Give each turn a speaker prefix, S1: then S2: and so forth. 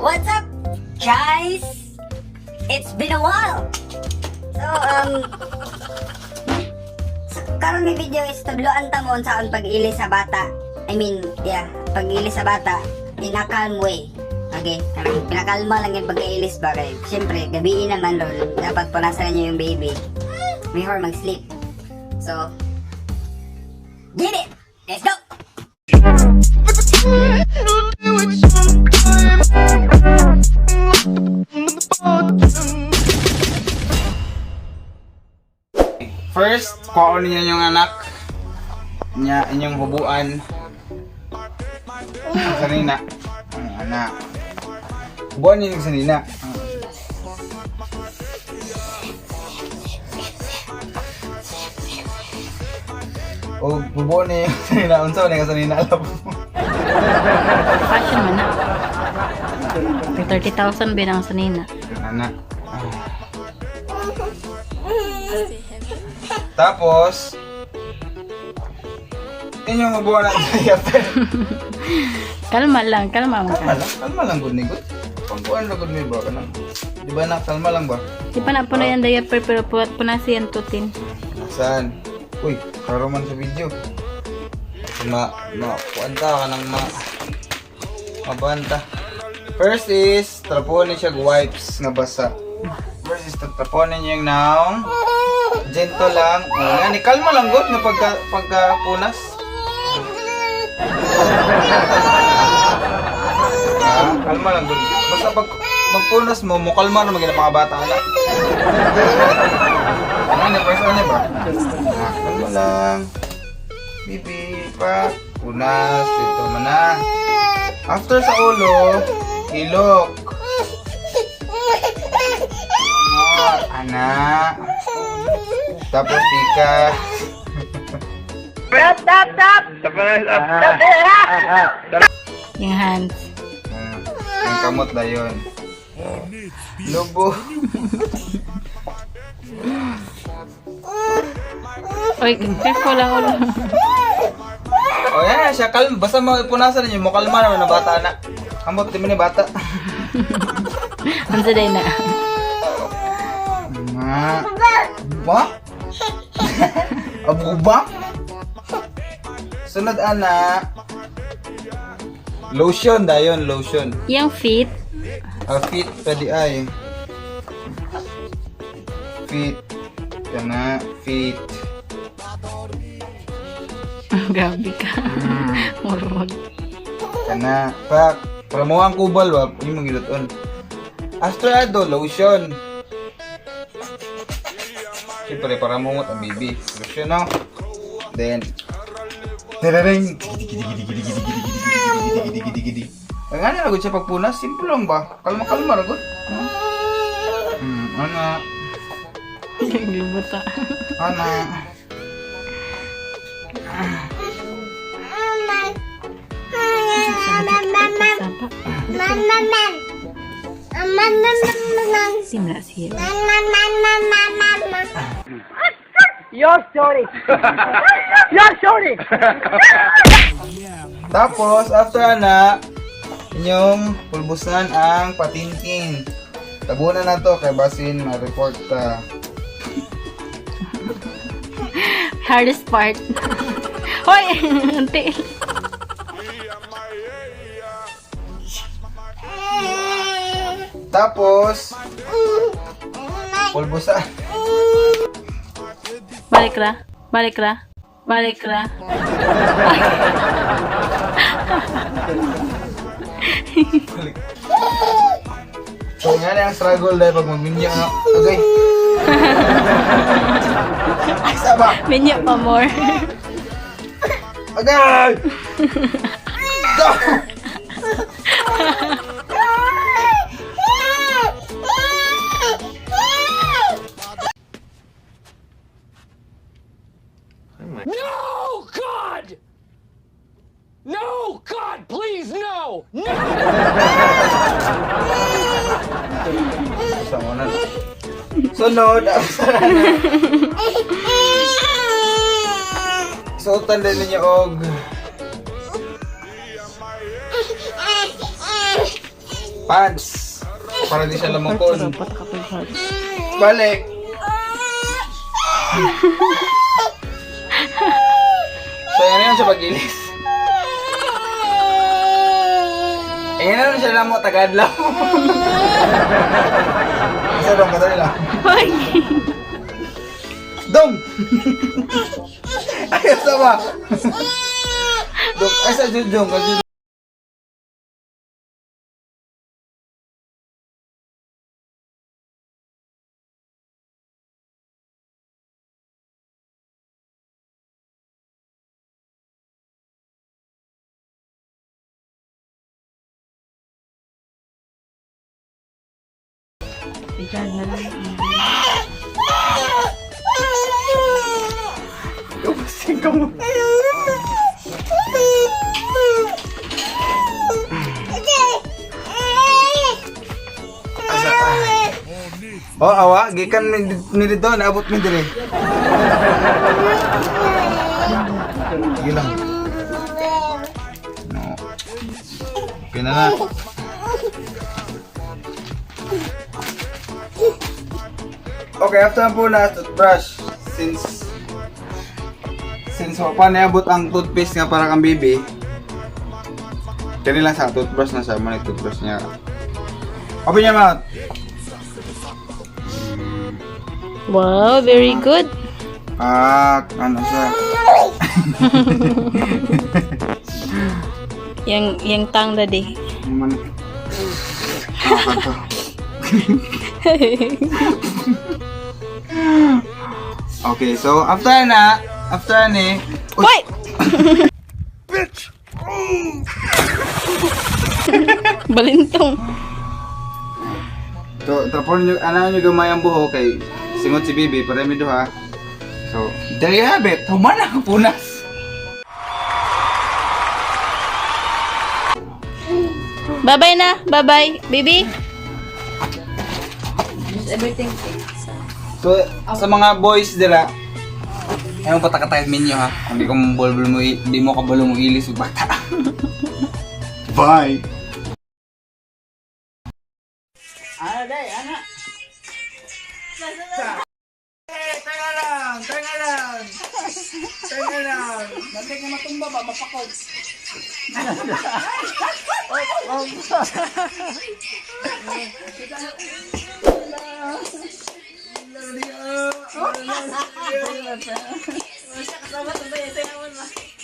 S1: What's up, guys? It's been a while. Karon ni video is tagloan ta mo sa pag-ilis sa bata. Pag-ilis sa bata in a calm way. Okay, karang pinakalma lang yung pag-ilis ba kay syempre gabi naman ron dapat punasan niyo yung baby before mag-sleep. So, get it. Let's go.
S2: First, kuhaon niya yung anak niya, inyong hubuan. Ang sanina. Ang anak. Hubuan niya yung sanina. O, hubuan niya yung sanina. Unsa na yung sanina, alam mo.
S3: Fashion man na. 30,000 binang sanina.
S2: Anak. Tapos, inyong hubuan ng diaper.
S3: Kalma lang, kalma mo ka.
S2: Kalma lang good ni good. Pangkuan lang good ni ba kanang. Di ba na kalma lang ba?
S3: Di pa na po na yung diaper pero punasi yan tutin.
S2: Saan? Uy, klaro man sa video. Kuanta ka ng mabanta. First is, trapunin siya wipes nga basa. First is, trapunin niya yung naong. Gentle lang. Yan, kalma lang good na pagkapunas. Kalma lang good. Basta pag magpunas mo, mukalma na maging mga bata na. Ano, first ano ba? Kalma lang. Bibi, pa. Punas, dito man na. After sa ulo, ilok. Anak. Tapos tika.
S3: Yung hands.
S2: Ang kamot na yun. Lubo.
S3: Oy, careful lang ulo.
S2: O yan, siya kalma. Basta punasan niyo, mukalma naman na bata na. Kamot, di mo ni bata.
S3: Ang saday na.
S2: Ba? Abo ba? Sunod ana. Lotion dayon, lotion.
S3: Yung feet.
S2: Feet pwede ay. Feet. Kana, feet.
S3: Grabe ka. Murwag.
S2: Kana, pak. Para mo ang kubal wa, yung mga giluton. After ado, lotion. Siyempre, para mungot ang baby. Lotion, no? Then, tararing! Ang nga na, siya pagpunas, simple lang ba? Kalma-kalma, ragot. Ana.
S3: Yung libuta.
S2: Ana.
S3: Simla siya.
S4: You're sorry. You're sorry.
S2: Tapos, after ana, inyong pulbusan ang patintin. Tabunan na to, kay basin ma-report ka.
S3: Hardest part. Hoy! Ante.
S2: Tapos, pulbusan.
S3: Balik ra. Balik ra. Balik ra.
S2: So, nga na ang struggle dahil pag magminyo, no? Okay. Isa ba?
S3: Minyo pa more.
S2: Okay! Go!
S4: No, God! No, God, please, no! No!
S2: Sama na. Sunod. Suotan din ninyo og Pads. Para di siya lamukon. Balik. So, yan yun siya pag-ilis. Yan na siya lang mo, tagadlaw. Isa dong, kadali lang.
S3: Hoy!
S2: Dong! Ayaw sa ba? Dong, ay sa Dong, kasi Kapasing ka mo. Oh, awa, gikan mi dito, naabot mi dire. Sige lang. No. Okay na. Okay, after po na toothbrush, since pa naabot ang toothpaste nga para kang baby, kani lang sa toothbrush na siya, manig toothbrush niya. Open your mouth.
S3: Wow, very good.
S2: Ano siya?
S3: Yang tang tadi.
S2: Man. Kanto. Okay, so after ni,
S3: Wait! Balintong.
S2: so tapon nyo, nyo gamay ang buho kay singot si Bibi, para mi duha. So, there you have it. Humana ka punas.
S3: Bye-bye na. Bye-bye. Baby.
S2: So, sa mga boys dila, ayaw patakatayad minyo ha. Hindi ko mabulbul mo, di mo kabalo mo ilis o bata. Bye! Ana day, ana! Tanga lang! Tanga lang! Tanga lang! Nanti ka matumba ba? Mapakod! Oh,